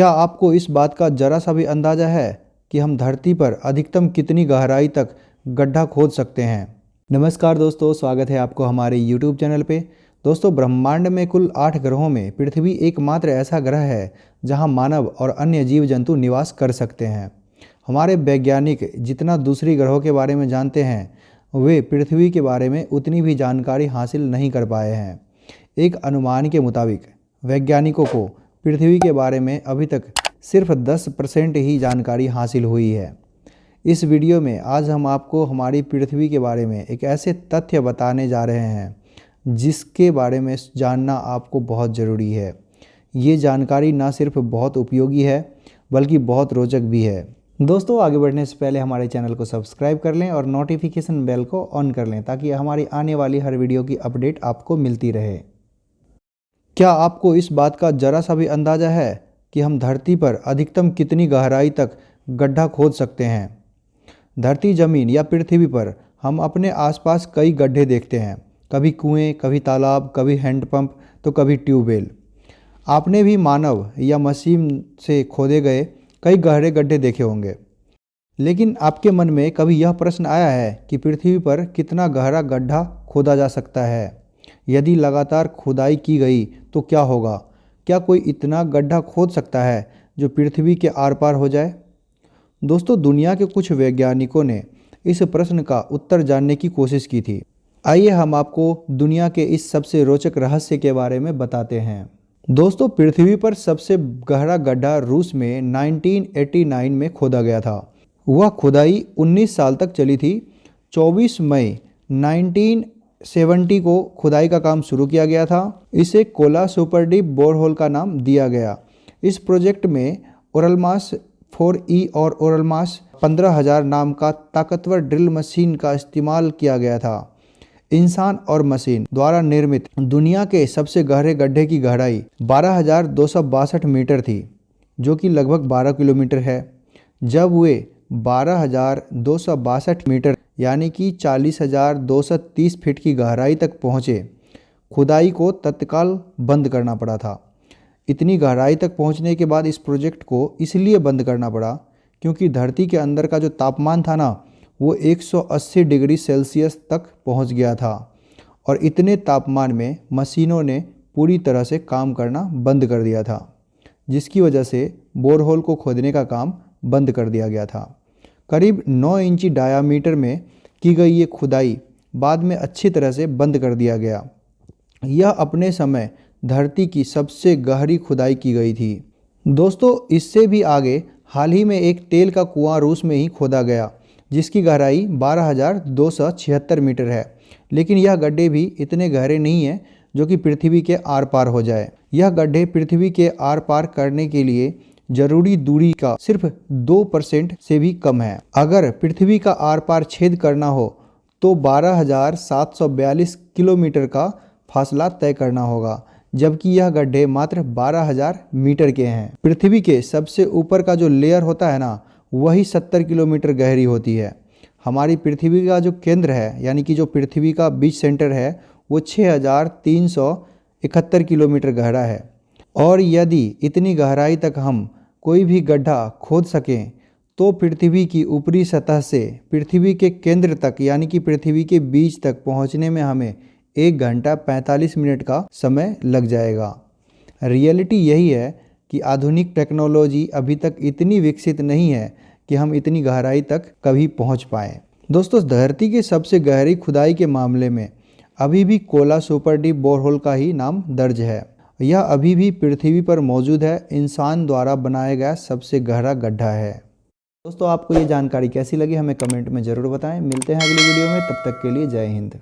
क्या आपको इस बात का ज़रा सा भी अंदाज़ा है कि हम धरती पर अधिकतम कितनी गहराई तक गड्ढा खोद सकते हैं। नमस्कार दोस्तों, स्वागत है आपको हमारे YouTube चैनल पे। दोस्तों, ब्रह्मांड में कुल 8 ग्रहों में पृथ्वी एकमात्र ऐसा ग्रह है जहां मानव और अन्य जीव जंतु निवास कर सकते हैं। हमारे वैज्ञानिक जितना दूसरी ग्रहों के बारे में जानते हैं, वे पृथ्वी के बारे में उतनी भी जानकारी हासिल नहीं कर पाए हैं। एक अनुमान के मुताबिक वैज्ञानिकों को पृथ्वी के बारे में अभी तक सिर्फ 10% ही जानकारी हासिल हुई है। इस वीडियो में आज हम आपको हमारी पृथ्वी के बारे में एक ऐसे तथ्य बताने जा रहे हैं जिसके बारे में जानना आपको बहुत ज़रूरी है। ये जानकारी ना सिर्फ बहुत उपयोगी है बल्कि बहुत रोचक भी है। दोस्तों, आगे बढ़ने से पहले हमारे चैनल को सब्सक्राइब कर लें और नोटिफिकेशन बेल को ऑन कर लें ताकि हमारी आने वाली हर वीडियो की अपडेट आपको मिलती रहे। क्या आपको इस बात का ज़रा सा भी अंदाज़ा है कि हम धरती पर अधिकतम कितनी गहराई तक गड्ढा खोद सकते हैं। धरती, ज़मीन या पृथ्वी पर हम अपने आसपास कई गड्ढे देखते हैं, कभी कुएं, कभी तालाब, कभी हैंडपंप तो कभी ट्यूबवेल। आपने भी मानव या मशीन से खोदे गए कई गहरे गड्ढे देखे होंगे, लेकिन आपके मन में कभी यह प्रश्न आया है कि पृथ्वी पर कितना गहरा गड्ढा खोदा जा सकता है। यदि लगातार खुदाई की गई तो क्या होगा? क्या कोई इतना गड्ढा खोद सकता है जो पृथ्वी के आर पार हो जाए? दोस्तों, दुनिया के कुछ वैज्ञानिकों ने इस प्रश्न का उत्तर जानने की कोशिश की थी। आइए हम आपको दुनिया के इस सबसे रोचक रहस्य के बारे में बताते हैं। दोस्तों, पृथ्वी पर सबसे गहरा गड्ढा रूस में 1989 में खोदा गया था। वह खुदाई 19 साल तक चली थी। 24 मई 1970 को खुदाई का काम शुरू किया गया था। इसे कोला सुपर डीप बोरहोल का नाम दिया गया। इस प्रोजेक्ट में ओरलमास 4E और ओरलमास 15,000 नाम का ताकतवर ड्रिल मशीन का इस्तेमाल किया गया था। इंसान और मशीन द्वारा निर्मित दुनिया के सबसे गहरे गड्ढे की गहराई 12,262 मीटर थी, जो कि लगभग 12 किलोमीटर है। जब वे 12,262 मीटर यानी कि 40,230 फीट की गहराई तक पहुँचे, खुदाई को तत्काल बंद करना पड़ा था। इतनी गहराई तक पहुँचने के बाद इस प्रोजेक्ट को इसलिए बंद करना पड़ा क्योंकि धरती के अंदर का जो तापमान था ना, वो 180 डिग्री सेल्सियस तक पहुँच गया था और इतने तापमान में मशीनों ने पूरी तरह से काम करना बंद कर दिया था, जिसकी वजह से बोरहोल को खोदने का काम बंद कर दिया गया था। करीब 9 इंची डायामीटर में की गई ये खुदाई बाद में अच्छी तरह से बंद कर दिया गया। यह अपने समय धरती की सबसे गहरी खुदाई की गई थी। दोस्तों, इससे भी आगे हाल ही में एक तेल का कुआं रूस में ही खोदा गया जिसकी गहराई 12,276 मीटर है, लेकिन यह गड्ढे भी इतने गहरे नहीं हैं जो कि पृथ्वी के आर पार हो जाए। यह गड्ढे पृथ्वी के आर पार करने के लिए जरूरी दूरी का सिर्फ 2% से भी कम है। अगर पृथ्वी का आर पार छेद करना हो तो 12,742 किलोमीटर का फासला तय करना होगा, जबकि यह गड्ढे मात्र 12,000 मीटर के हैं। पृथ्वी के सबसे ऊपर का जो लेयर होता है ना, वही 70 किलोमीटर गहरी होती है। हमारी पृथ्वी का जो केंद्र है यानी कि जो पृथ्वी का बीच सेंटर है, वो 6,371 किलोमीटर गहरा है। और यदि इतनी गहराई तक हम कोई भी गड्ढा खोद सकें तो पृथ्वी की ऊपरी सतह से पृथ्वी के केंद्र तक यानी कि पृथ्वी के बीच तक पहुंचने में हमें 1 घंटा 45 मिनट का समय लग जाएगा। रियलिटी यही है कि आधुनिक टेक्नोलॉजी अभी तक इतनी विकसित नहीं है कि हम इतनी गहराई तक कभी पहुंच पाएँ। दोस्तों, धरती के सबसे गहरी खुदाई के मामले में अभी भी कोला सुपर डीप बोरहोल का ही नाम दर्ज है। यह अभी भी पृथ्वी पर मौजूद है, इंसान द्वारा बनाया गया सबसे गहरा गड्ढा है। दोस्तों, आपको ये जानकारी कैसी लगी हमें कमेंट में ज़रूर बताएं। मिलते हैं अगली वीडियो में, तब तक के लिए जय हिंद।